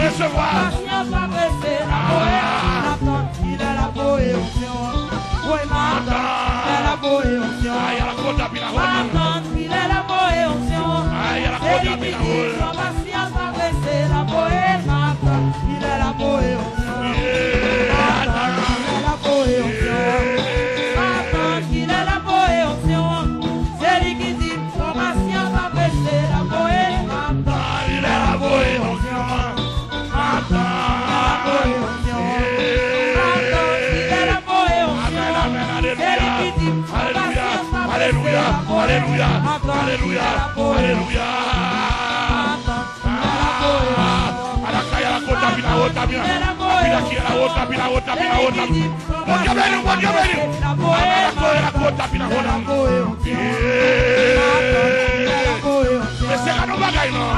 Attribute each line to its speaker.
Speaker 1: Recevoir. Alléluia, alléluia, alléluia. Alakaya la kota bila wota bila. Bila kia la wota bila wota bila wota. Moja beli. Alakaya la kota bila wota. Ese kano bagay no.